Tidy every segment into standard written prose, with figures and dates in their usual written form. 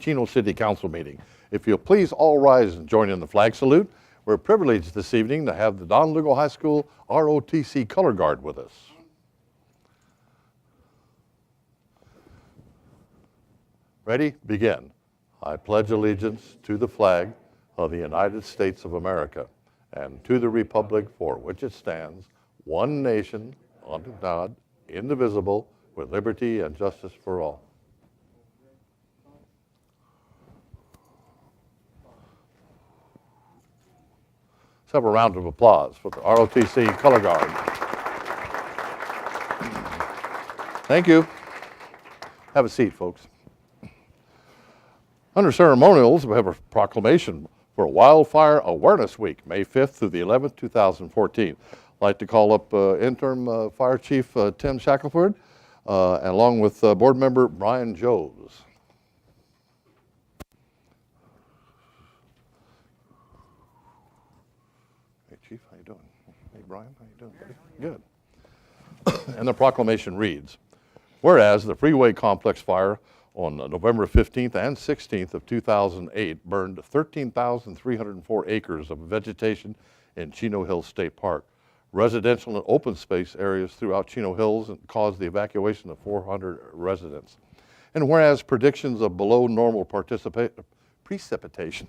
Chino City Council meeting. If you'll please all rise and join in the flag salute. We're privileged this evening to have the Don Lugo High School ROTC Color Guard with us. Ready? Begin. I pledge allegiance to the flag of the United States of America and to the republic for which it stands, one nation, under God, indivisible, with liberty and justice for all. Let's have a round of applause for the ROTC Color Guard. Thank you. Have a seat, folks. Under ceremonials, we have a proclamation for Wildfire Awareness Week, May 5th through the 11th, 2014. I'd like to call up Interim Fire Chief Tim Shackelford, along with Board Member Brian Joes. Hey, Chief, how you doing? Hey, Brian, how you doing, buddy? Good. And the proclamation reads, whereas the Freeway Complex fire on November 15th and 16th of 2008 burned 13,304 acres of vegetation in Chino Hills State Park, residential and open space areas throughout Chino Hills, and caused the evacuation of 400 residents. And whereas predictions of below normal precipitation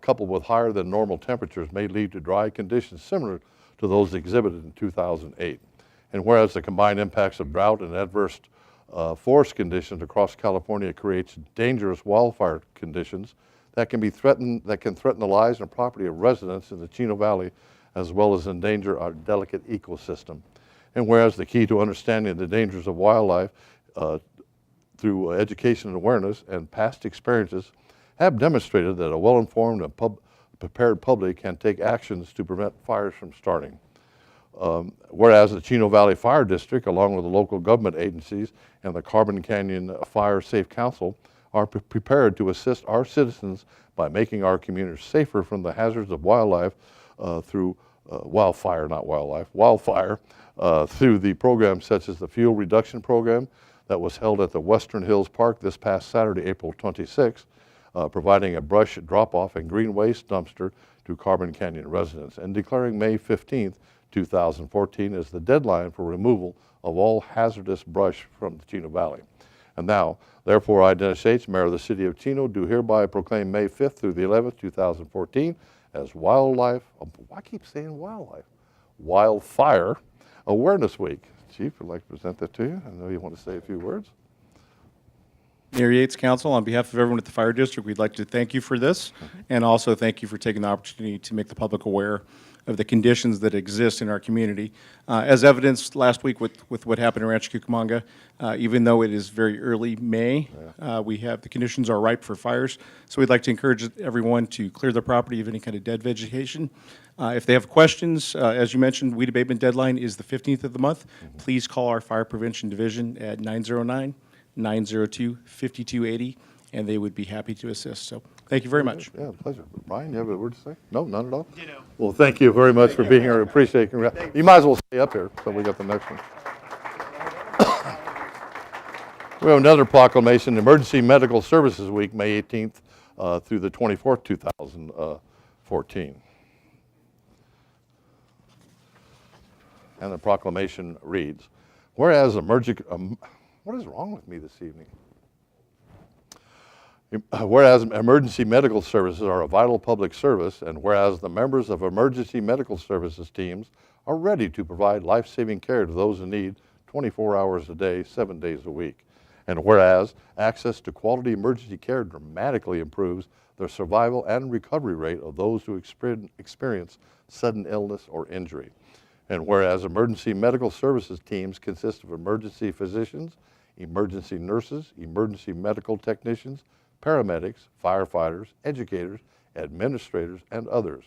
coupled with higher than normal temperatures may lead to dry conditions similar to those exhibited in 2008. And whereas the combined impacts of drought and adverse forest conditions across California creates dangerous wildfire conditions that can threaten the lives and property of residents in the Chino Valley, as well as endanger our delicate ecosystem. And whereas the key to understanding the dangers of wildlife through education and awareness and past experiences have demonstrated that a well-informed and prepared public can take actions to prevent fires from starting. Whereas the Chino Valley Fire District, along with the local government agencies and the Carbon Canyon Fire Safe Council, are prepared to assist our citizens by making our communities safer from the hazards of wildlife through wildfire through the programs such as the Fuel Reduction Program that was held at the Western Hills Park this past Saturday, April 26th, providing a brush drop-off and green waste dumpster to Carbon Canyon residents, and declaring May 15th, 2014 as the deadline for removal of all hazardous brush from the Chino Valley. And now, therefore, I, Dennis H., Mayor of the City of Chino, do hereby proclaim May 5th through the 11th, 2014 as I keep saying Wildfire Awareness Week. Chief, I'd like to present that to you. I know you want to say a few words. Mayor Yates, Council, on behalf of everyone at the Fire District, we'd like to thank you for this, and also thank you for taking the opportunity to make the public aware of the conditions that exist in our community. As evidenced last week with what happened in Rancho Cucamonga, even though it is very early May, the conditions are ripe for fires. So we'd like to encourage everyone to clear their property of any kind of dead vegetation. If they have questions, as you mentioned, weed abatement deadline is the 15th of the month. Please call our Fire Prevention Division at 909-902-5280, and they would be happy to assist. So thank you very much. Yeah, pleasure. Brian, you have a word to say? No, none at all? Ditto. Well, thank you very much for being here. I appreciate it. You might as well stay up here so we got the next one. We have another proclamation, Emergency Medical Services Week, May 18th through the 24th, 2014. And the proclamation reads, whereas what is wrong with me this evening? Whereas emergency medical services are a vital public service, and whereas the members of emergency medical services teams are ready to provide life-saving care to those in need 24 hours a day, 7 days a week. And whereas access to quality emergency care dramatically improves the survival and recovery rate of those who experience sudden illness or injury. And whereas emergency medical services teams consist of emergency physicians, emergency nurses, emergency medical technicians, paramedics, firefighters, educators, administrators, and others.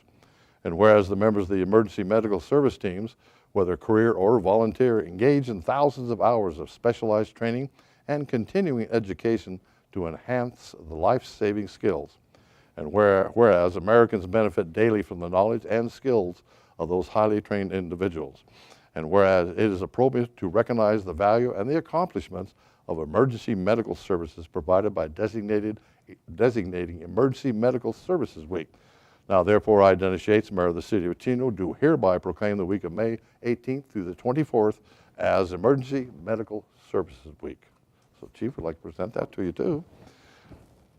And whereas the members of the emergency medical service teams, whether career or volunteer, engage in thousands of hours of specialized training and continuing education to enhance the life-saving skills. And whereas Americans benefit daily from the knowledge and skills of those highly trained individuals. And whereas it is appropriate to recognize the value and the accomplishments of emergency medical services provided by designating Emergency Medical Services Week. Now, therefore, I, Dennis Yates, Mayor of the City of Chino, do hereby proclaim the week of May 18th through the 24th as Emergency Medical Services Week. So, Chief, would like to present that to you, too.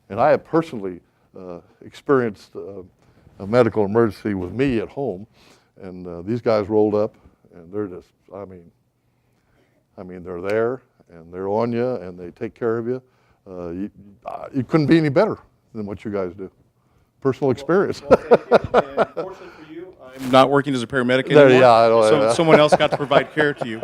And I have personally experienced a medical emergency with me at home, and these guys rolled up, and they're just, I mean, they're there, and they're on you, and they take care of you. You couldn't be any better than what you guys do. Personal experience. Well, thank you. And fortunately for you, I'm not working as a paramedic anymore, Yeah, I know, so yeah. someone else got to provide care to you.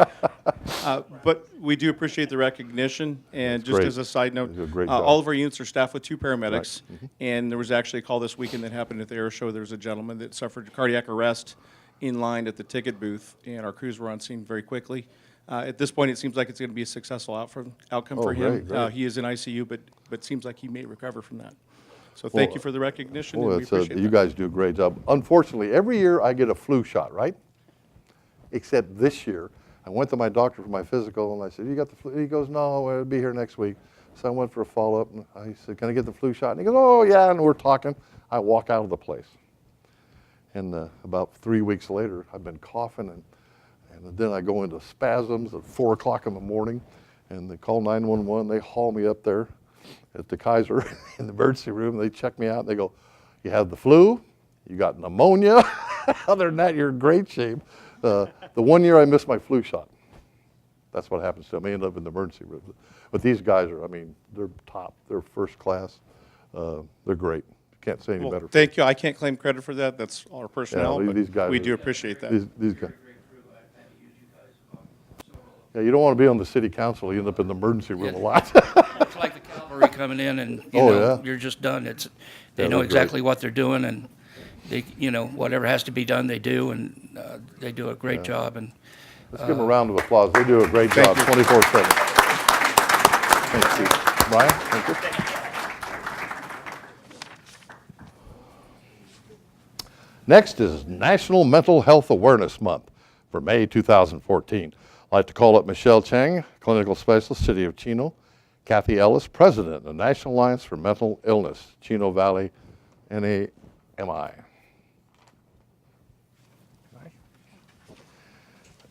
But we do appreciate the recognition, and just great. as a side note, You do a great job. all of our units are staffed with 2 paramedics, Mm-hmm. and there was actually a call this weekend that happened at the air show. There was a gentleman that suffered cardiac arrest in line at the ticket booth, and our crews were on scene very quickly. At this point, it seems like it's going to be a successful outcome for him. great. He is in ICU, but seems like he may recover from that. So thank you for the recognition, and we It's, appreciate you that. guys do a great job. Unfortunately, every year I get a flu shot, right? Except this year, I went to my doctor for my physical, and I said, "You got the flu?" He goes, "No, it'll be here next week." So I went for a follow-up, and I said, "Can I get the flu shot?" And he goes, "Oh, yeah," and we're talking. I walk out of the place. And about 3 weeks later, I've been coughing, and then I go into spasms at 4 o'clock in the morning, and they call 911. They haul me up there at the Kaiser in the emergency room. They check me out, and they go, "You have the flu, you got pneumonia. Other than that, you're in great shape." The 1 year I missed my flu shot. That's what happens to them. I end up in the emergency room. But these guys are, I mean, they're top. They're first class. They're great. Can't say any Well, better. thank you. I can't claim credit for that. That's our personnel, these but guys we are- do appreciate that. These guys. Yeah, you don't want to be on the city council. You end up in the emergency room a lot. It's like the cavalry coming in and, you Oh, know, yeah. you're just done. Yeah, They know they're exactly what they're doing, and they, you know, whatever has to be done, they do, and they do a great job. And Let's give them a round of applause. They do a great job, Thank you. 24/7. Thank you. Brian, thank you. Next is National Mental Health Awareness Month for May 2014. I'd like to call up Michelle Chang, Clinical Specialist, City of Chino, Kathy Ellis, President of the National Alliance for Mental Illness, Chino Valley, NAMI.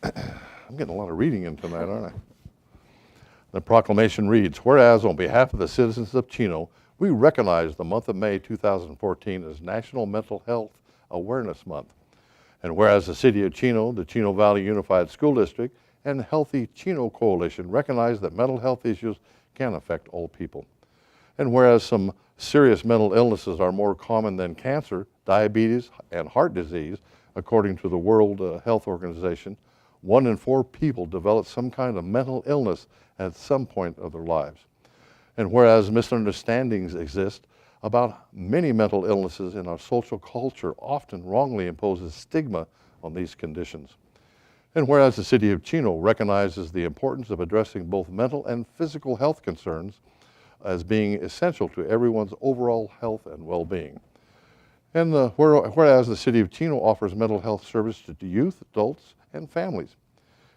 I'm getting a lot of reading in tonight, aren't I? The proclamation reads, whereas on behalf of the citizens of Chino, we recognize the month of May 2014 as National Mental Health Awareness Month. And whereas the City of Chino, the Chino Valley Unified School District, and Healthy Chino Coalition recognize that mental health issues can affect all people. And whereas some serious mental illnesses are more common than cancer, diabetes, and heart disease, according to the World Health Organization, 1 in 4 people develop some kind of mental illness at some point of their lives. And whereas misunderstandings exist about many mental illnesses in our social culture often wrongly imposes stigma on these conditions. And whereas the City of Chino recognizes the importance of addressing both mental and physical health concerns as being essential to everyone's overall health and well-being. And whereas the City of Chino offers mental health service to youth, adults, and families.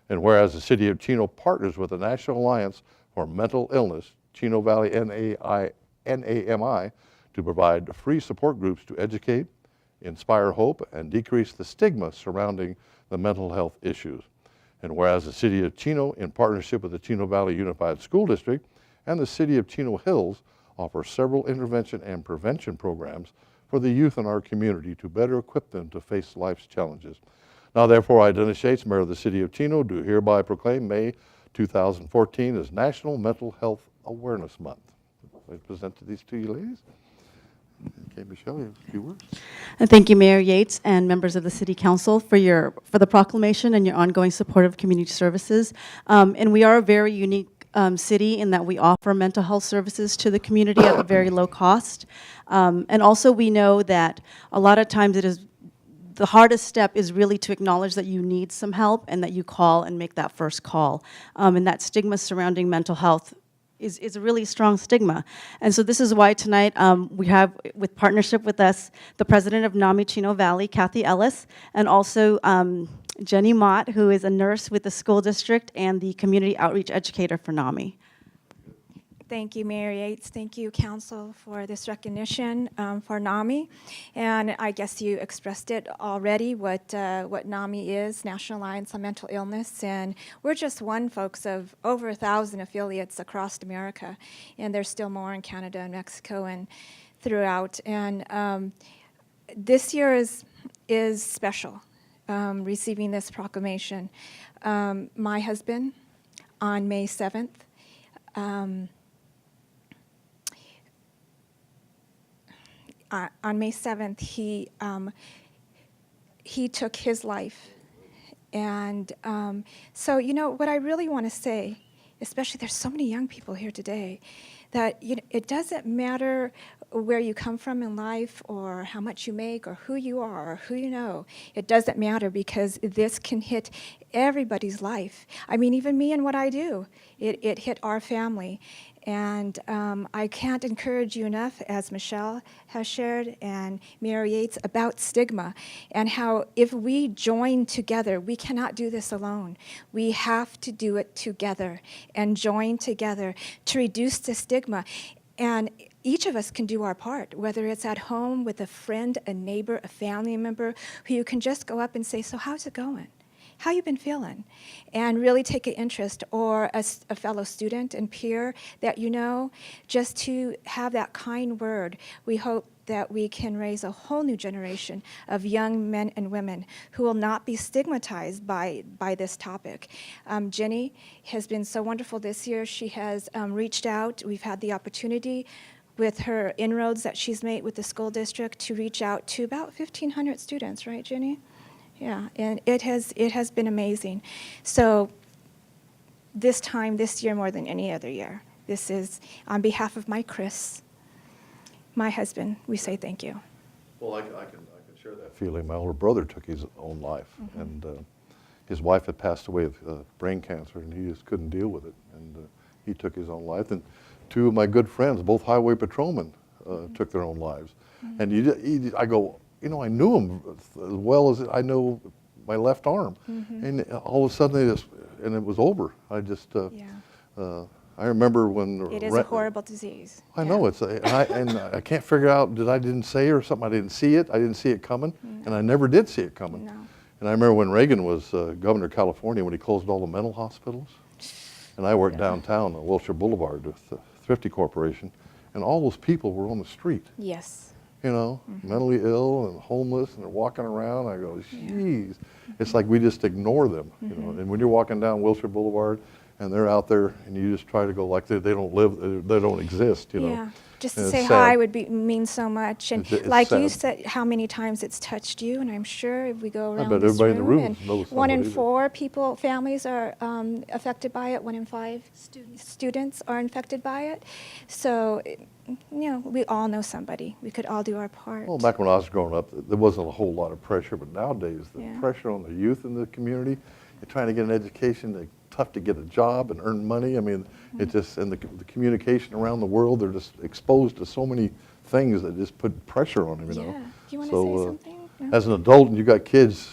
And whereas the City of Chino partners with the National Alliance for Mental Illness, Chino Valley NAMI, to provide free support groups to educate, inspire hope, and decrease the stigma surrounding the mental health issues. And whereas the City of Chino, in partnership with the Chino Valley Unified School District and the City of Chino Hills, offers several intervention and prevention programs for the youth in our community to better equip them to face life's challenges. Now, therefore, I, Dennis Yates, Mayor of the City of Chino, do hereby proclaim May 2014 as National Mental Health Awareness Month. I present to these 2 ladies. Okay, Michelle, you have a few words. And thank you, Mayor Yates and members of the City Council for the proclamation and your ongoing support of community services. And we are a very unique city in that we offer mental health services to the community at a very low cost. And also we know that a lot of times the hardest step is really to acknowledge that you need some help and that you call and make that first call. And that stigma surrounding mental health is a really strong stigma. And so this is why tonight we have, with partnership with us, the president of NAMI Chino Valley, Kathy Ellis, and also Jenny Mott, who is a nurse with the school district and the community outreach educator for NAMI. Thank you, Mayor Yates. Thank you, Council, for this recognition for NAMI. And I guess you expressed it already, what NAMI is, National Alliance on Mental Illness. And we're just one, folks, of over 1,000 affiliates across America. And there's still more in Canada and Mexico and throughout. And this year is special, receiving this proclamation. My husband, on May 7th, on May 7th, he took his life. And so, you know, what I really want to say, especially there's so many young people here today, that it doesn't matter where you come from in life or how much you make or who you are or who you know. It doesn't matter, because this can hit everybody's life. I mean, even me and what I do, it hit our family. And I can't encourage you enough, as Michelle has shared and Mayor Yates, about stigma and how if we join together, we cannot do this alone. We have to do it together and join together to reduce the stigma. And each of us can do our part, whether it's at home with a friend, a neighbor, a family member, who you can just go up and say, so how's it going? How you been feeling? And really take an interest, or a fellow student and peer that you know, just to have that kind word. We hope that we can raise a whole new generation of young men and women who will not be stigmatized by this topic. Jenny has been so wonderful this year. She has reached out. We've had the opportunity with her inroads that she's made with the school district to reach out to about 1,500 students, right, Jenny? Yeah, and it has been amazing. So this year more than any other year, this is on behalf of my Chris, my husband, we say thank you. Well, I can share that feeling. My older brother took his own life, and his wife had passed away of brain cancer, and he just couldn't deal with it, and he took his own life. And two of my good friends, both highway patrolmen, took their own lives. And I go, you know, I knew him as well as I know my left arm, and all of a sudden it was over. I just, I remember when it is a horrible disease. I know it's, and I can't figure out, I didn't say or something, I didn't see it coming, and I never did see it coming. No. And I remember when Reagan was governor of California, when he closed all the mental hospitals, and I worked downtown on Wilshire Boulevard with the Thrifty Corporation, and all those people were on the street. Yes. You know, mentally ill and homeless, and they're walking around. I go, geez. It's like we just ignore them, you know. And when you're walking down Wilshire Boulevard, and they're out there, and you just try to go like they don't live, they don't exist, you know. Yeah, just to And say it's hi sad. would mean so much. And It's like you sad. said, how many times it's touched you, and I'm sure if we go around bet this everybody in the room and knows 1 in somebody that- 4 people, families are affected by it. 1 in 5 students are infected by it. So, you know, we all know somebody. We could all do our part. Well, back when I was growing up, there wasn't a whole lot of pressure, but nowadays, the Yeah. pressure on the youth in the community, you're trying to get an education, they're tough to get a job and earn money. I mean, it just, and the communication around the world, they're just exposed to so many things that just put pressure on them, you know. Yeah. Do you want to say something? No? As an adult and you got kids,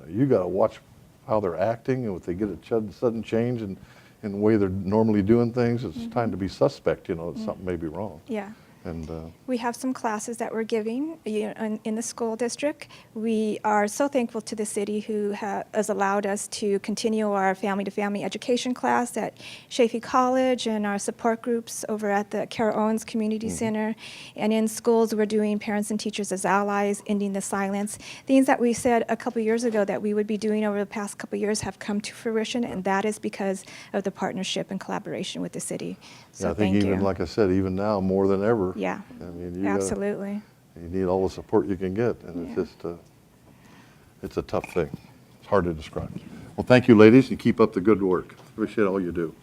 you got to watch how they're acting, and if they get a sudden change in the way they're normally doing things, it's time to be suspect, you know, that something may be wrong. Yeah. And We have some classes that we're giving in the school district. We are so thankful to the city who has allowed us to continue our family-to-family education class at Chaffey College, and our support groups over at the Carol Owens Community Center. And in schools, we're doing parents and teachers as allies, ending the silence. Things that we said a couple years ago that we would be doing over the past couple years have come to fruition, and that is because of the partnership and collaboration with the city. So I think thank even, you. like I said, even now, more than ever, Yeah, I mean, you absolutely. You need all the support you can get, and Yeah. it's just, it's a tough thing. It's hard to describe. Well, thank you, ladies, and keep up the good work. Appreciate all you do.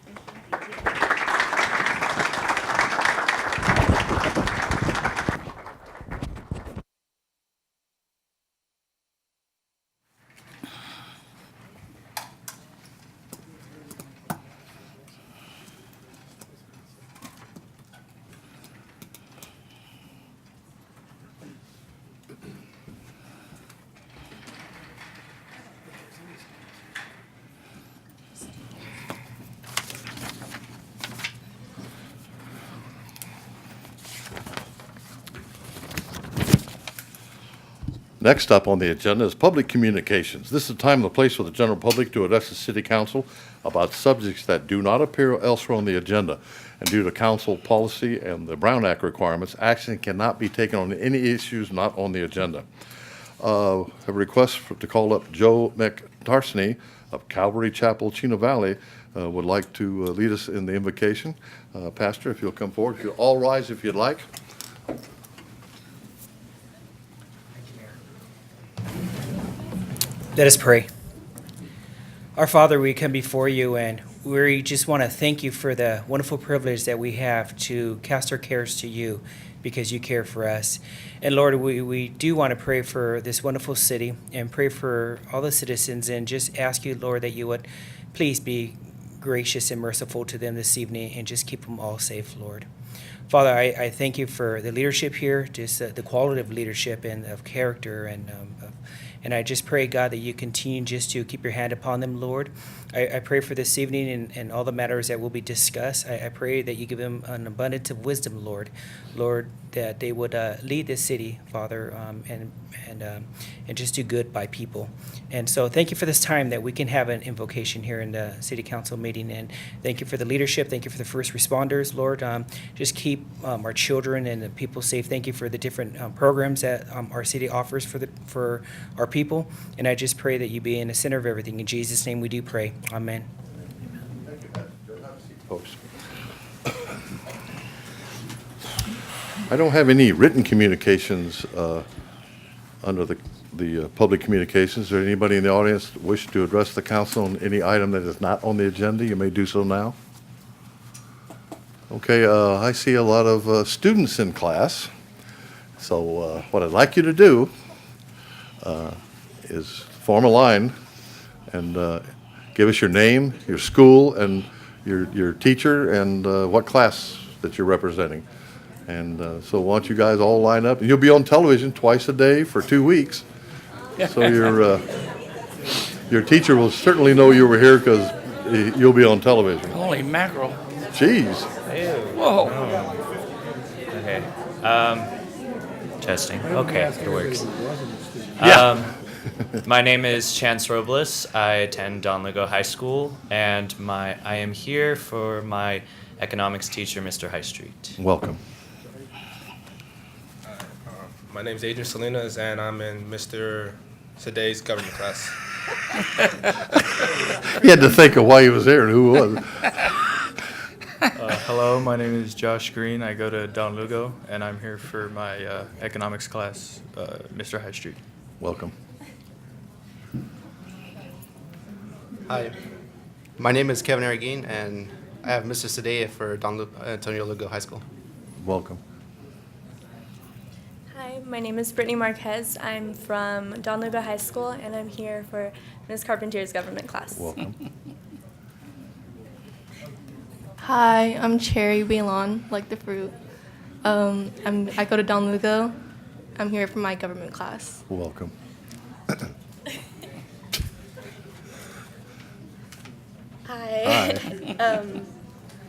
Next up on the agenda is public communications. This is the time and the place for the general public to address the city council about subjects that do not appear elsewhere on the agenda. And due to council policy and the Brown Act requirements, action cannot be taken on any issues not on the agenda. A request to call up Joe McTarsney of Calvary Chapel, Chino Valley, would like to lead us in the invocation. Pastor, if you'll come forward. If you'll all rise if you'd like. Let us pray. Our Father, we come before you and we just want to thank you for the wonderful privilege that we have to cast our cares to you because you care for us. And Lord, we do want to pray for this wonderful city and pray for all the citizens and just ask you, Lord, that you would please be gracious and merciful to them this evening and just keep them all safe, Lord. Father, I thank you for the leadership here, just the quality of leadership and of character and I just pray, God, that you continue just to keep your hand upon them, Lord. I pray for this evening and all the matters that will be discussed. I pray that you give them an abundance of wisdom, Lord. Lord, that they would lead this city, Father, and just do good by people. And so thank you for this time that we can have an invocation here in the city council meeting. And thank you for the leadership. Thank you for the first responders, Lord. Just keep our children and the people safe. Thank you for the different programs that our city offers for our people. And I just pray that you be in the center of everything. In Jesus' name we do pray. Amen. Folks. I don't have any written communications under the public communications. Is there anybody in the audience that wish to address the council on any item that is not on the agenda? You may do so now. Okay, I see a lot of students in class. So what I'd like you to do is form a line and give us your name, your school, and your teacher, and what class that you're representing. And so why don't you guys all line up? You'll be on television twice a day for 2 weeks. So your teacher will certainly know you were here because you'll be on television. Holy mackerel. Jeez. Whoa. Okay. Testing. Okay, it works. Yeah. My name is Chance Robles. I attend Don Lugo High School, and I am here for my economics teacher, Mr. High Street. Welcome. My name is Adrian Salinas, and I'm in Mr. Saday's government class. You had to think of why he was there and who it was. Hello, my name is Josh Green. I go to Don Lugo, and I'm here for my economics class, Mr. High Street. Welcome. Hi, my name is Kevin Arreguin, and I have Mr. Sadea for Antonio Lugo High School. Welcome. Hi, my name is Brittany Marquez. I'm from Don Lugo High School, and I'm here for Ms. Carpenter's government class. Welcome. Hi, I'm Cherry Bailon, like the fruit. I go to Don Lugo. I'm here for my government class. Welcome. Hi.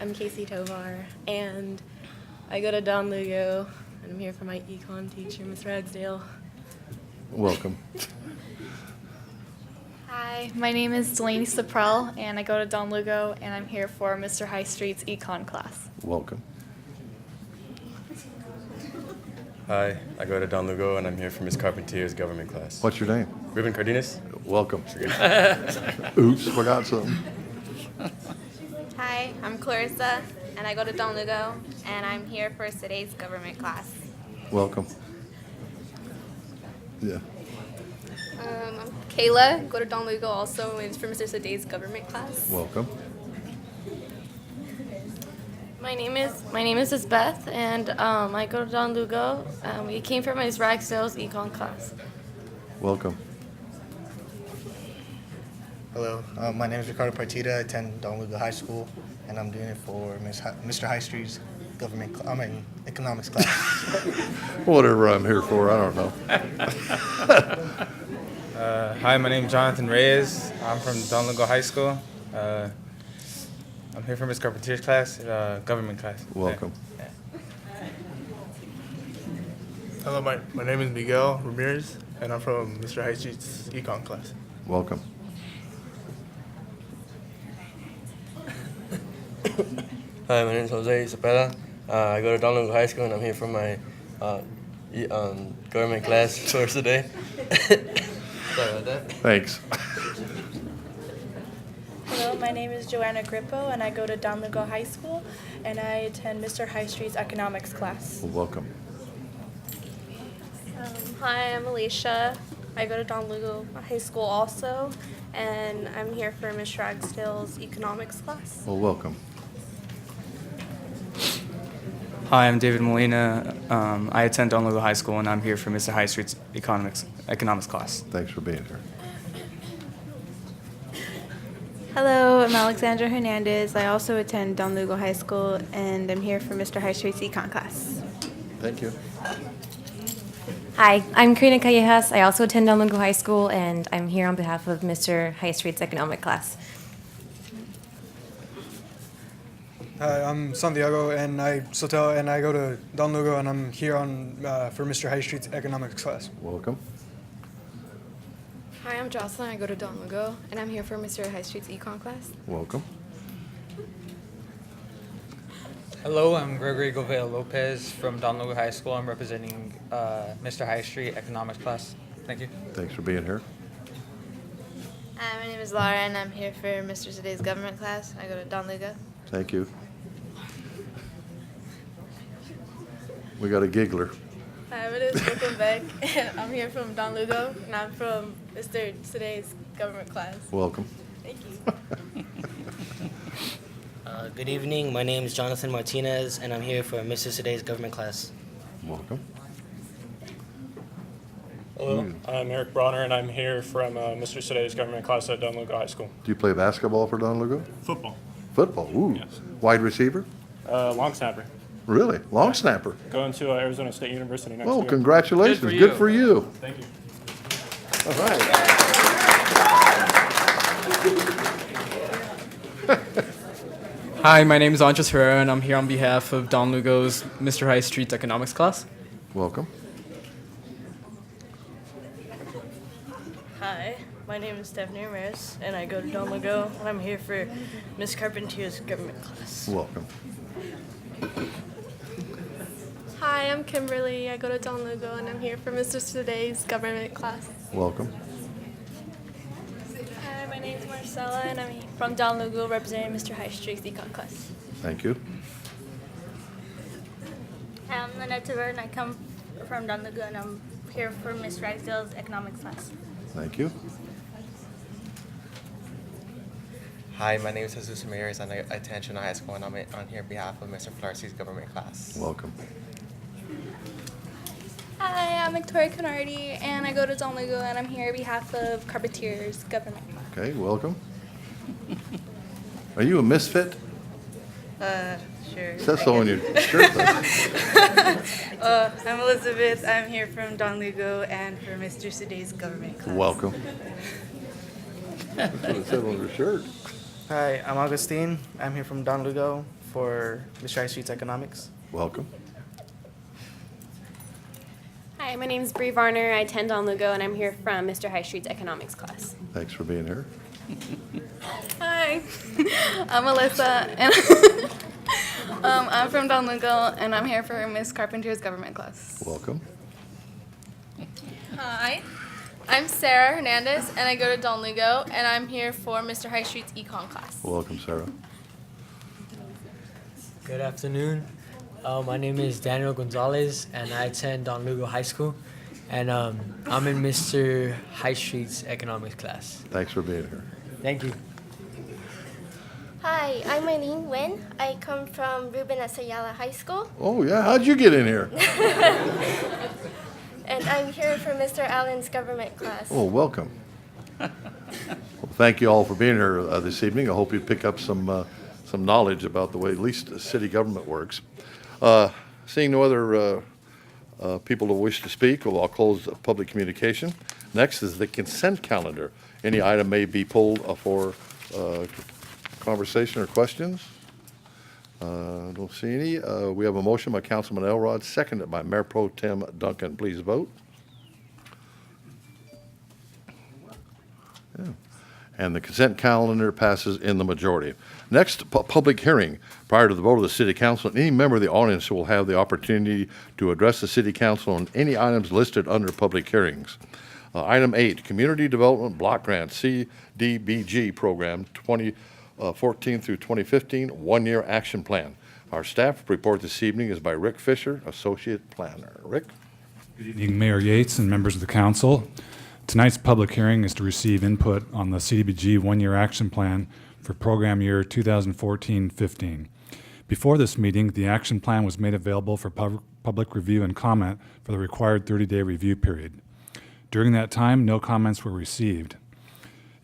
I'm Casey Tovar, and I go to Don Lugo, and I'm here for my econ teacher, Ms. Ragsdale. Welcome. Hi, my name is Delaney Saprell, and I go to Don Lugo, and I'm here for Mr. High Street's econ class. Welcome. Hi, I go to Don Lugo, and I'm here for Ms. Carpenter's government class. What's your name? Ruben Cardenas. Welcome. Oops, forgot something. Hi, I'm Clarissa, and I go to Don Lugo, and I'm here for today's government class. Welcome. Yeah. I'm Kayla, go to Don Lugo also, and it's for Mr. Saday's government class. Welcome. My name is Isbeth, and I go to Don Lugo. We came from Ms. Ragsdale's econ class. Welcome. Hello, my name is Ricardo Partida. I attend Don Lugo High School, and I'm doing it for Mr. High Street's economics class. Whatever I'm here for, I don't know. Hi, my name is Jonathan Reyes. I'm from Don Lugo High School. I'm here for Ms. Carpenter's class, government class. Welcome. Hello, my name is Miguel Ramirez, and I'm from Mr. High Street's econ class. Welcome. Hi, my name is Jose Cepeda. I go to Don Lugo High School, and I'm here for my government class course today. Sorry about that. Thanks. Hello, my name is Joanna Grippo, and I go to Don Lugo High School, and I attend Mr. High Street's economics class. Well, welcome. Hi, I'm Alicia. I go to Don Lugo High School also, and I'm here for Ms. Ragsdale's economics class. Well, welcome. Hi, I'm David Molina. I attend Don Lugo High School, and I'm here for Mr. High Street's economics class. Thanks for being here. Hello, I'm Alexandra Hernandez. I also attend Don Lugo High School, and I'm here for Mr. High Street's econ class. Thank you. Hi, I'm Karina Callejas. I also attend Don Lugo High School, and I'm here on behalf of Mr. High Street's economic class. Hi, I'm Santiago Sotel, and I go to Don Lugo, and I'm here for Mr. High Street's economics class. Welcome. Hi, I'm Jocelyn. I go to Don Lugo, and I'm here for Mr. High Street's econ class. Welcome. Hello, I'm Gregory Govea Lopez from Don Lugo High School. I'm representing Mr. High Street economics class. Thank you. Thanks for being here. Hi, my name is Laura, and I'm here for Mr. Today's government class. I go to Don Lugo. Thank you. We got a giggler. Hi, my name is Brooklyn Beck, and I'm here from Don Lugo, and I'm from Mr. Today's government class. Welcome. Thank you. Good evening. My name is Jonathan Martinez, and I'm here for Mr. Today's government class. Welcome. Hello, I'm Eric Bronner, and I'm here from Mr. Today's government class at Don Lugo High School. Do you play basketball for Don Lugo? Football. Football, ooh. Yes. Wide receiver? Long snapper. Really? Long snapper? Going to Arizona State University next Oh, year. congratulations. Good for you. Thank you. All right. Hi, my name is Andres Herrera, and I'm here on behalf of Don Lugo's Mr. High Street's economics class. Welcome. Hi, my name is Stephanie Ramirez, and I go to Don Lugo, and I'm here for Ms. Carpentier's government class. Welcome. Hi, I'm Kimberly. I go to Don Lugo, and I'm here for Mr. Today's government class. Welcome. Hi, my name is Marcella, and I'm from Don Lugo representing Mr. High Street's econ class. Thank you. Hi, I'm Lynette Tavern, and I come from Don Lugo, and I'm here for Ms. Ragsdale's economics class. Thank you. Hi, my name is Jesus Ramirez, and I attend Chino High School, and I'm here on behalf of Mr. Flarcy's government class. Welcome. Hi, I'm Victoria Conardi, and I go to Don Lugo, and I'm here on behalf of Carpentier's government class. Okay, welcome. Are you a misfit? Sure. Says so on your shirt, though. I'm Elizabeth. I'm here from Don Lugo and for Mr. Today's government class. Welcome. That's what it said on your shirt. Hi, I'm Augustine. I'm here from Don Lugo for Mr. High Street's economics. Welcome. Hi, my name is Bree Varner. I attend Don Lugo, and I'm here from Mr. High Street's economics class. Thanks for being here. Hi, I'm Alyssa, and I'm from Don Lugo, and I'm here for Miss Carpenter's government class. Welcome. Hi, I'm Sarah Hernandez, and I go to Don Lugo, and I'm here for Mr. High Street's econ class. Welcome, Sarah. Good afternoon. My name is Daniel Gonzalez, and I attend Don Lugo High School, and I'm in Mr. High Street's economics class. Thanks for being here. Thank you. Hi, I'm Eileen Nguyen. I come from Ruben Asayala High School. Oh, yeah? How'd you get in here? And I'm here for Mr. Allen's government class. Oh, welcome. Well, thank you all for being here this evening. I hope you pick up some knowledge about the way at least city government works. Seeing no other people who wish to speak, I'll close public communication. Next is the consent calendar. Any item may be pulled for conversation or questions. Don't see any. We have a motion by Councilman Elrod, seconded by Mayor Pro Tem Duncan. Please vote. And the consent calendar passes in the majority. Next, public hearing. Prior to the vote of the City Council, any member of the audience will have the opportunity to address the City Council on any items listed under public hearings. Item 8, Community Development Block Grant, CDBG Program 2014 through 2015, one-year action plan. Our staff report this evening is by Rick Fisher, Associate Planner. Rick? Good evening, Mayor Yates and members of the council. Tonight's public hearing is to receive input on the CDBG one-year action plan for program year 2014-15. Before this meeting, the action plan was made available for public review and comment for the required 30-day review period. During that time, no comments were received.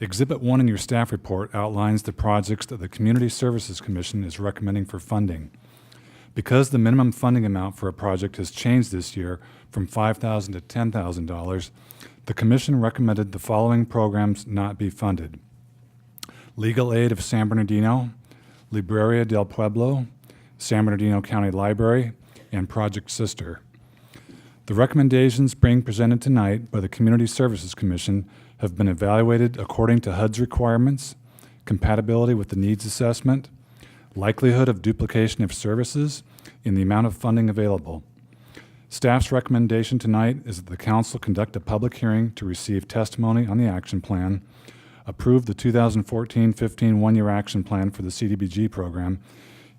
Exhibit 1 in your staff report outlines the projects that the Community Services Commission is recommending for funding. Because the minimum funding amount for a project has changed this year from $5,000 to $10,000, the Commission recommended the following programs not be funded: Legal Aid of San Bernardino, Libreria del Pueblo, San Bernardino County Library, and Project Sister. The recommendations being presented tonight by the Community Services Commission have been evaluated according to HUD's requirements, compatibility with the needs assessment, likelihood of duplication of services, and the amount of funding available. Staff's recommendation tonight is that the council conduct a public hearing to receive testimony on the action plan, approve the 2014-15 one-year action plan for the CDBG program,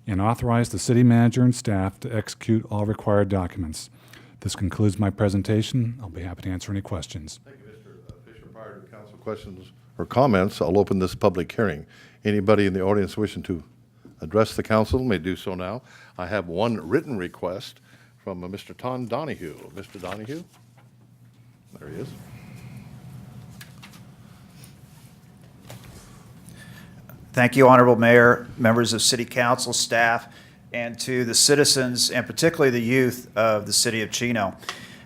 and authorize the city manager and staff to execute all required documents. This concludes my presentation. I'll be happy to answer any questions. Thank you, Mr. Fisher. Prior to council questions or comments, I'll open this public hearing. Anybody in the audience wishing to address the council may do so now. I have one written request from Mr. Tom Donahue. Mr. Donahue? There he is. Thank you, Honorable Mayor, members of City Council, staff, and to the citizens, and particularly the youth of the City of Chino.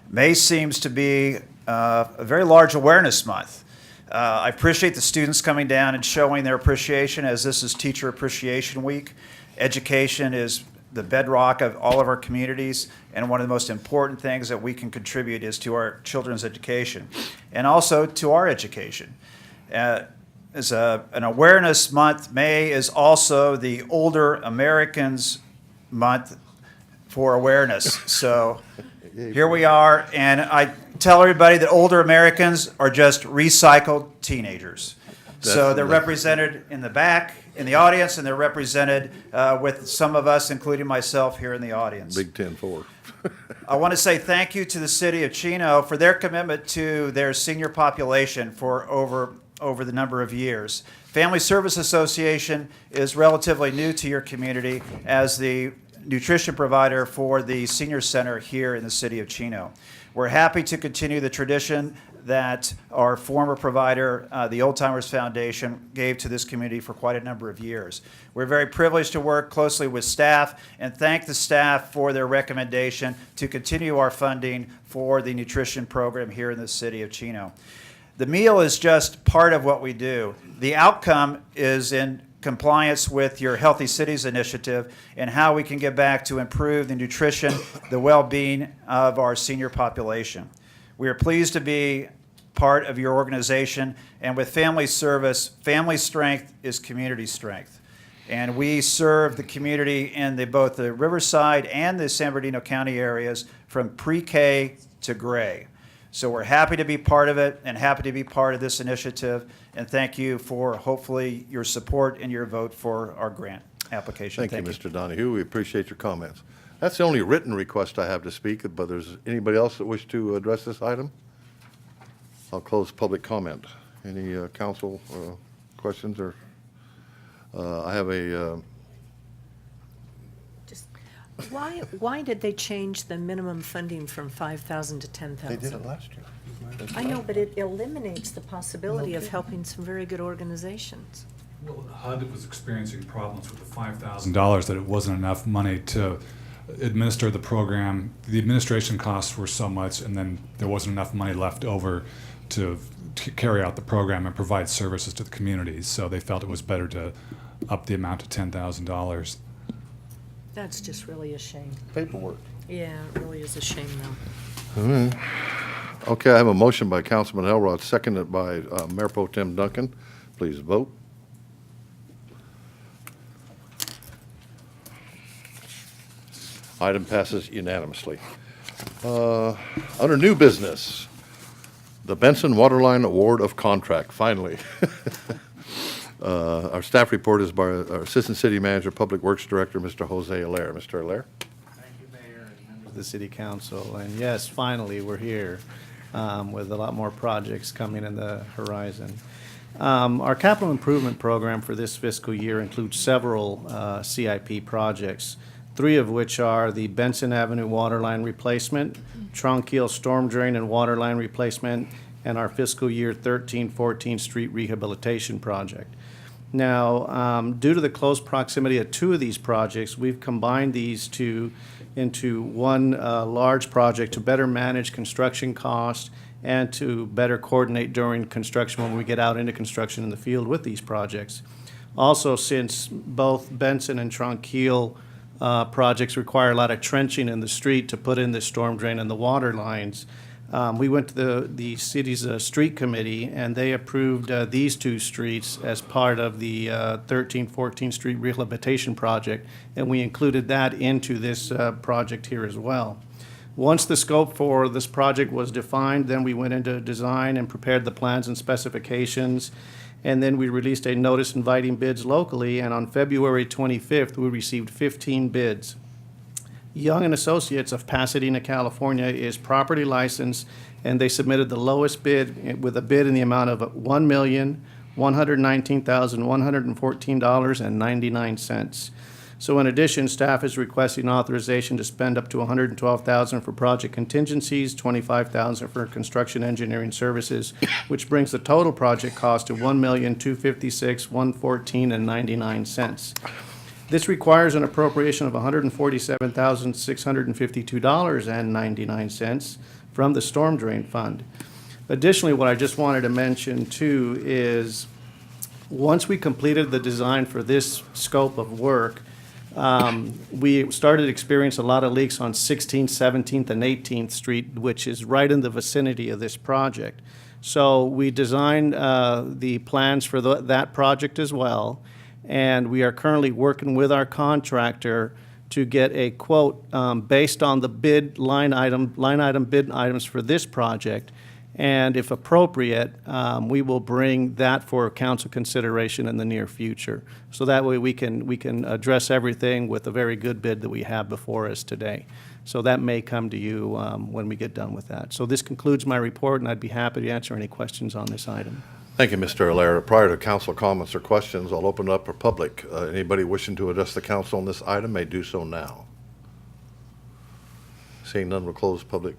May seems to be a very large awareness month. I appreciate the students coming down and showing their appreciation, as this is Teacher Appreciation Week. Education is the bedrock of all of our communities, and one of the most important things that we can contribute is to our children's education, and also to our education. As an awareness month, May is also the Older Americans Month for awareness. So here we are, and I tell everybody that older Americans are just recycled teenagers. So they're represented in the back, in the audience, and they're represented with some of us, including myself, here in the audience. Big 10-4. I want to say thank you to the City of Chino for their commitment to their senior population for over the number of years. Family Service Association is relatively new to your community as the nutrition provider for the senior center here in the City of Chino. We're happy to continue the tradition that our former provider, the Old Timers Foundation, gave to this community for quite a number of years. We're very privileged to work closely with staff and thank the staff for their recommendation to continue our funding for the nutrition program here in the City of Chino. The meal is just part of what we do. The outcome is in compliance with your Healthy Cities initiative and how we can get back to improve the nutrition, the well-being of our senior population. We are pleased to be part of your organization, and with Family Service, family strength is community strength. And we serve the community in both the Riverside and the San Bernardino County areas from pre-K to gray. So we're happy to be part of it and happy to be part of this initiative. And thank you for hopefully your support and your vote for our grant application. Thank you, Mr. Donahue. We appreciate your comments. That's the only written request I have to speak, but there's anybody else that wish to address this item? I'll close public comment. Any council questions or I have a Why did they change the minimum funding from 5,000 to 10,000? They did it last year. I know, but it eliminates the possibility of helping some very good organizations. Well, HUD was experiencing problems with the $5,000, that it wasn't enough money to administer the program. The administration costs were so much, and then there wasn't enough money left over to carry out the program and provide services to the communities. So they felt it was better to up the amount to $10,000. That's just really a shame. Paperwork. Yeah, it really is a shame, though. All right. Okay, I have a motion by Councilman Elrod, seconded by Mayor Pro Tem Duncan. please vote. Item passes unanimously. Under new business, the Benson Waterline Award of Contract, finally. Our staff report is by our Assistant City Manager, Public Works Director, Mr. Jose Allaire. Mr. Allaire? Thank you, Mayor, and members of the City Council. And yes, finally, we're here with a lot more projects coming in the horizon. Our capital improvement program for this fiscal year includes several CIP projects, 3 of which are the Benson Avenue waterline replacement, Tronquil storm drain and waterline replacement, and our fiscal year 13-14 street rehabilitation project. Now, due to the close proximity of 2 of these projects, we've combined these 2 into one large project to better manage construction costs and to better coordinate during construction when we get out into construction in the field with these projects. Also, since both Benson and Tronquil projects require a lot of trenching in the street to put in the storm drain and the water lines, we went to the city's street committee, and they approved these 2 streets as part of the 13-14 street rehabilitation project, and we included that into this project here as well. Once the scope for this project was defined, then we went into design and prepared the plans and specifications, and then we released a notice inviting bids locally, and on February 25th, we received 15 bids. Young and Associates of Pasadena, California is property licensed, and they submitted the lowest bid with a bid in the amount of $1,119,114.99. So in addition, staff is requesting authorization to spend up to $112,000 for project contingencies, $25,000 for construction engineering services, which brings the total project cost to $1,256,114.99. This requires an appropriation of $147,652.99 from the storm drain fund. Additionally, what I just wanted to mention too is once we completed the design for this scope of work, we started to experience a lot of leaks on 16th, 17th, and 18th Street, which is right in the vicinity of this project. So we designed the plans for that project as well, and we are currently working with our contractor to get a quote based on the bid line item bid items for this project. And if appropriate, we will bring that for council consideration in the near future. So that way we can address everything with a very good bid that we have before us today. So that may come to you when we get done with that. So this concludes my report, and I'd be happy to answer any questions on this item. Thank you, Mr. Allaire. Prior to council comments or questions, I'll open it up for public. Anybody wishing to address the council on this item may do so now. Seeing none, we'll close public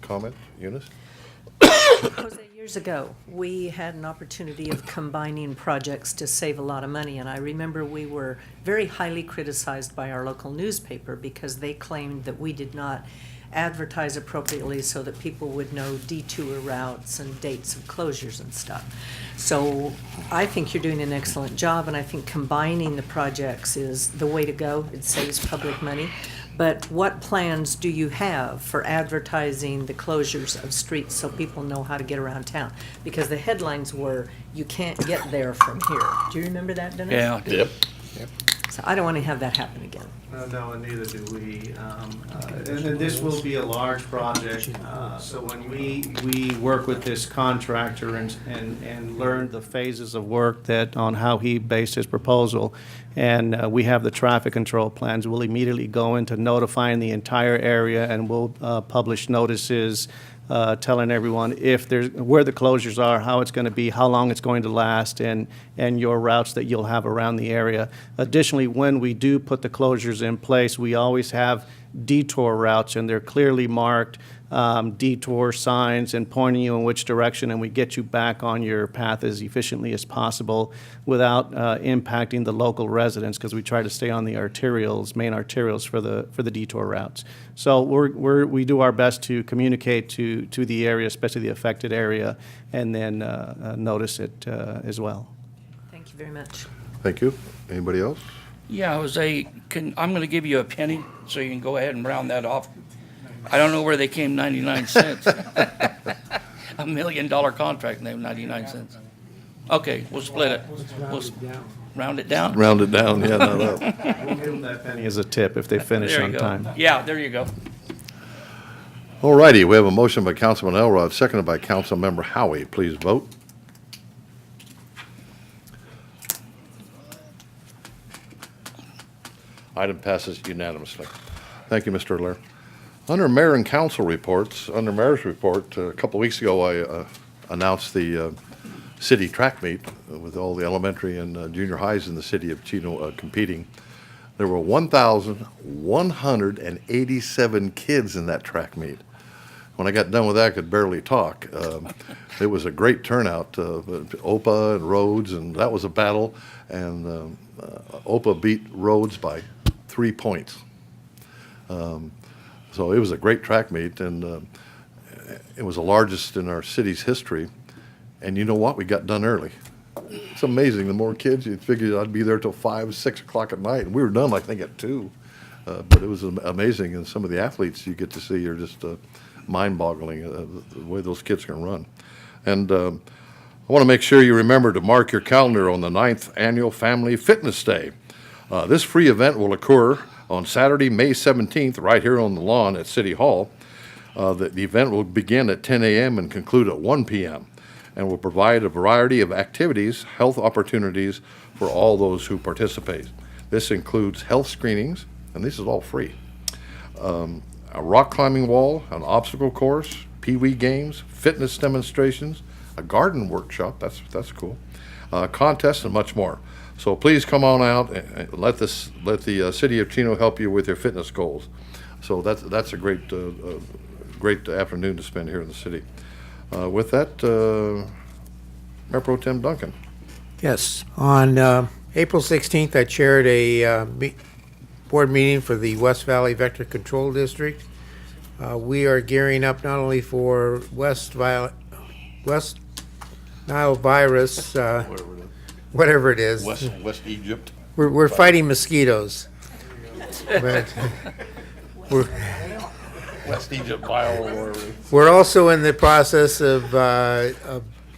comment. Eunice? Jose, years ago, we had an opportunity of combining projects to save a lot of money, and I remember we were very highly criticized by our local newspaper because they claimed that we did not advertise appropriately so that people would know detour routes and dates of closures and stuff. So I think you're doing an excellent job, and I think combining the projects is the way to go. It saves public money. But what plans do you have for advertising the closures of streets so people know how to get around town? Because the headlines were, you can't get there from here. Do you remember that, Dennis? Yeah. Yep. So I don't want to have that happen again. No, and neither do we. And then this will be a large project, so when we work with this contractor and learn the phases of work that on how he based his proposal, and we have the traffic control plans, we'll immediately go into notifying the entire area, and we'll publish notices telling everyone where the closures are, how it's going to be, how long it's going to last, and your routes that you'll have around the area. Additionally, when we do put the closures in place, we always have detour routes, and they're clearly marked detour signs and pointing you in which direction, and we get you back on your path as efficiently as possible without impacting the local residents, because we try to stay on the main arterials for the detour routes. So we do our best to communicate to the area, especially the affected area, and then notice it as well. Thank you very much. Thank you. Anybody else? Yeah, Jose, I'm going to give you a penny so you can go ahead and round that off. I don't know where they came 99 cents. $1 million contract and they have 99 cents. Okay, we'll split it. We'll round it down? Round it down, yeah, not up. We'll give them that penny as a tip if they finish There you on go. time. Yeah, there you go. All righty, we have a motion by Councilman Elrod, seconded by Councilmember Howie. Please vote. Item passes unanimously. Thank you, Mr. Lair. Under Mayor and Council reports, under Mayor's report, a couple of weeks ago, I announced the city track meet with all the elementary and junior highs in the city of Chino competing. There were 1,187 kids in that track meet. When I got done with that, I could barely talk. It was a great turnout. OPA and Rhodes, and that was a battle. And OPA beat Rhodes by 3 points. So it was a great track meet, and it was the largest in our city's history. And you know what? We got done early. It's amazing. The more kids, you'd figure I'd be there till 5, 6 o'clock at night. And we were done, I think, at 2. But it was amazing. And some of the athletes you get to see are just mind-boggling, the way those kids can run. And I want to make sure you remember to mark your calendar on the 9th Annual Family Fitness Day. This free event will occur on Saturday, May 17th, right here on the lawn at City Hall. The event will begin at 10 a.m. and conclude at 1 p.m. and will provide a variety of activities, health opportunities for all those who participate. This includes health screenings, and this is all free. A rock climbing wall, an obstacle course, pee-wee games, fitness demonstrations, a garden workshop, that's cool, contests, and much more. So please come on out and let the city of Chino help you with your fitness goals. So that's a great afternoon to spend here in the city. With that, Mayor Pro Tem Duncan. Yes, on April 16th, I chaired a board meeting for the West Valley Vector Control District. We are gearing up not only for West Nile virus, whatever it is. West Egypt. We're fighting mosquitoes. But West Egypt bio. We're also in the process of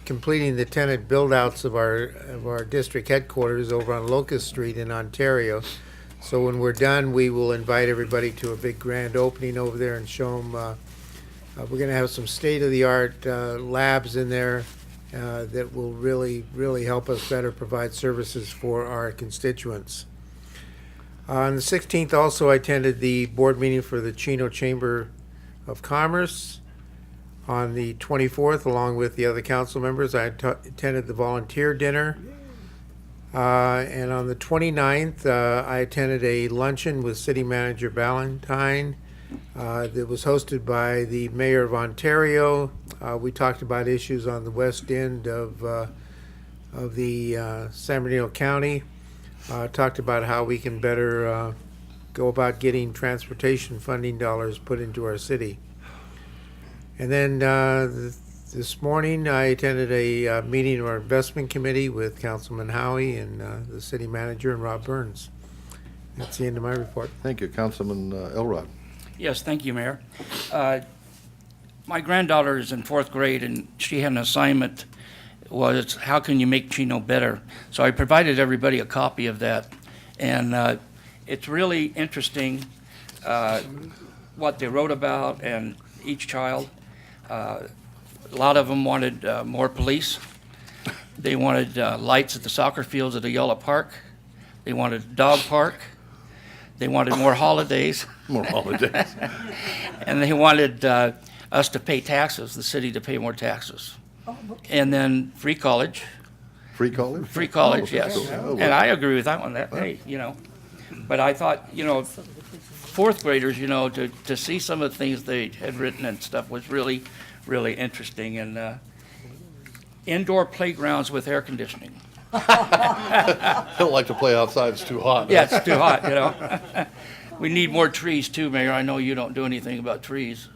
completing the tenant build-outs of our district headquarters over on Locust Street in Ontario. So when we're done, we will invite everybody to a big grand opening over there and show them. We're going to have some state-of-the-art labs in there that will really help us better provide services for our constituents. On the 16th, also, I attended the board meeting for the Chino Chamber of Commerce. On the 24th, along with the other council members, I attended the volunteer dinner. And on the 29th, I attended a luncheon with City Manager Ballantyne that was hosted by the Mayor of Ontario. We talked about issues on the west end of the San Bernardino County. Talked about how we can better go about getting transportation funding dollars put into our city. And then this morning, I attended a meeting of our investment committee with Councilman Howie and the city manager and Rob Burns. That's the end of my report. Thank you, Councilman Elrod. Yes, thank you, Mayor. My granddaughter is in 4th grade, and she had an assignment was how can you make Chino better? So I provided everybody a copy of that, and it's really interesting what they wrote about, and each child. A lot of them wanted more police. They wanted lights at the soccer fields at the Yellow Park. They wanted a dog park. They wanted more holidays. More holidays. And they wanted us to pay taxes, the city to pay more taxes. And then free college. Free college? Free college, Oh, yes. oh, And I agree with that one. That, hey, but I thought, 4th graders, to see some of the things they had written and stuff was really, really interesting. And indoor playgrounds with air conditioning. Don't like to play outside, it's too hot. Yeah, it's too hot, We need more trees too, Mayor. I know you don't do anything about trees.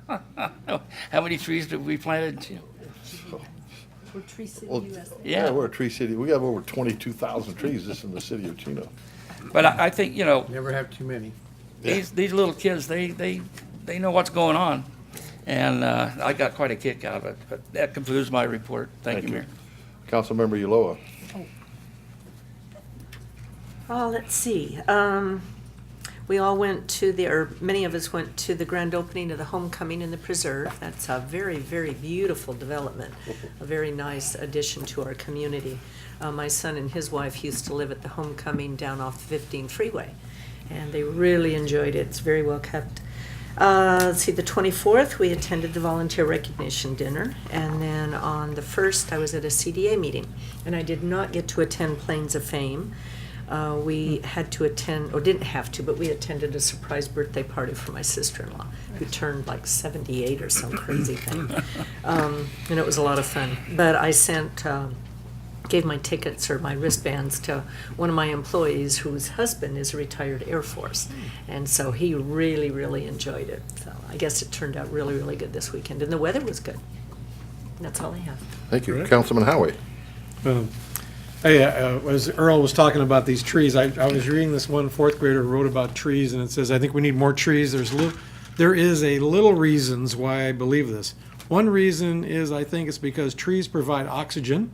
How many trees did we plant? We're Tree City, Well, USA. yeah, we're a tree city. We have over 22,000 trees just in the city of Chino. But I think, Never have too many. these little kids, they know what's going on. And I got quite a kick out of it. But that concludes my report. Thank you, Mayor. Councilmember Ulloa. Oh, let's see. We all went to or many of us went to the grand opening of the Homecoming in the Preserve. That's a very, very beautiful development, a very nice addition to our community. My son and his wife used to live at the Homecoming down off the 15 freeway, and they really enjoyed it. It's very well kept. Let's see, the 24th, we attended the volunteer recognition dinner, and then on the 1st, I was at a CDA meeting, and I did not get to attend Plains of Fame. We had to attend, or didn't have to, but we attended a surprise birthday party for my sister-in-law, who turned like 78 or some crazy thing. And it was a lot of fun. But I gave my tickets or my wristbands to one of my employees whose husband is a retired Air Force. And so he really, really enjoyed it. So I guess it turned out really, really good this weekend. And the weather was good. And that's all I have. Thank you. Councilman Howie. Hey, as Earl was talking about these trees, I was reading this one fourth grader who wrote about trees, and it says, I think we need more trees. There is a little reasons why I believe this. One reason is I think it's because trees provide oxygen,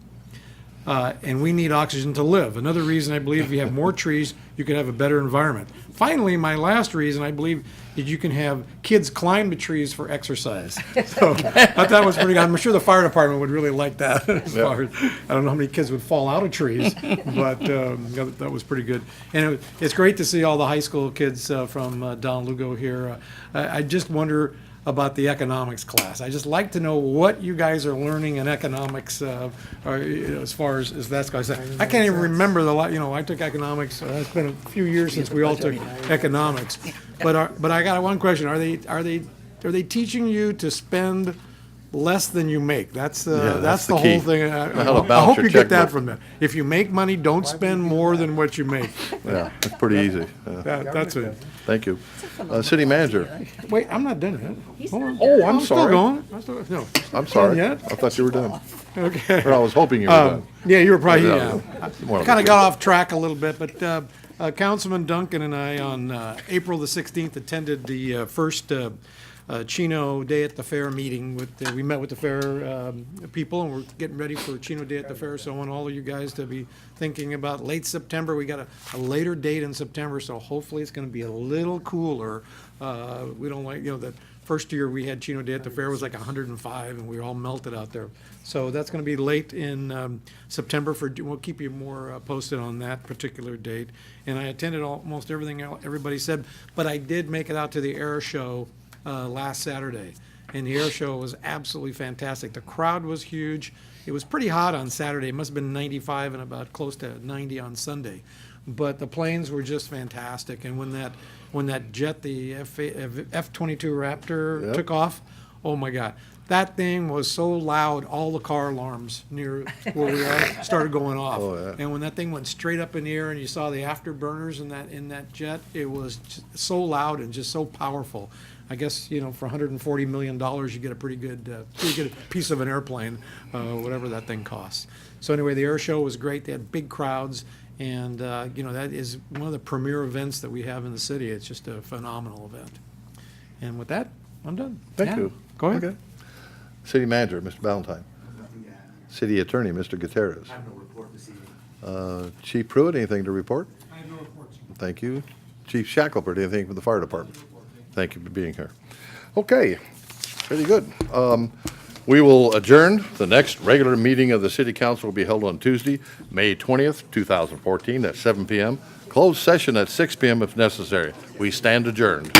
and we need oxygen to live. Another reason I believe if you have more trees, you could have a better environment. Finally, my last reason I believe that you can have kids climb the trees for exercise. So I thought that was pretty good. I'm sure the fire department would really like that. I don't know how many kids would fall out of trees, but that was pretty good. And it's great to see all the high school kids from Don Lugo here. I just wonder about the economics class. I just like to know what you guys are learning in economics, as far as that's goes. I can't even remember I took economics. It's been a few years since we all took economics. But I got one question: Are they teaching you to spend less than you make? That's the whole thing. I hope you get that from them. If you make money, don't spend more than what you make. Yeah, that's pretty easy. That's it. Thank you. City Manager. Wait, I'm not done yet. Hold on. Oh, I'm still sorry. going. No, I'm sorry. Yet? I thought you were done. Okay. Or I was hoping you were done. Yeah, you were probably. One of Kind the of got off track a little bit, but Councilman Duncan and I on April the 16th attended the first Chino Day at the Fair meeting. We met with the fair people, and we're getting ready for Chino Day at the Fair. So I want all of you guys to be thinking about late September. We got a later date in September, so hopefully it's going to be a little cooler. We don't like, that first year we had Chino Day at the Fair was like 105, and we were all melted out there. So that's going to be late in September. We'll keep you more posted on that particular date. And I attended almost everything everybody said, but I did make it out to the air show last Saturday, and the air show was absolutely fantastic. The crowd was huge. It was pretty hot on Saturday. It must have been 95 and about close to 90 on Sunday, but the planes were just fantastic. And when that jet, the F-22 Raptor, took off, oh my God, that thing was so loud. All the car alarms near where we are started going off. Oh, yeah. And when that thing went straight up in the air, and you saw the afterburners in that jet, it was just so loud and just so powerful. I guess, for $140 million, you get a pretty good piece of an airplane, whatever that thing costs. So anyway, the air show was great. They had big crowds, and that is one of the premier events that we have in the city. It's just a phenomenal event. And with that, I'm done. Thank you. Go ahead. Okay. City Manager, Mr. Valentine. City Attorney, Mr. Gutierrez. I have no report this evening. Chief Pruitt, anything to report? I have no reports. Thank you. Chief Shackelford, anything from the fire department? Thank you for being here. Okay, very good. We will adjourn. The next regular meeting of the City Council will be held on Tuesday, May 20th, 2014 at 7 p.m. Closed session at 6 p.m. if necessary. We stand adjourned.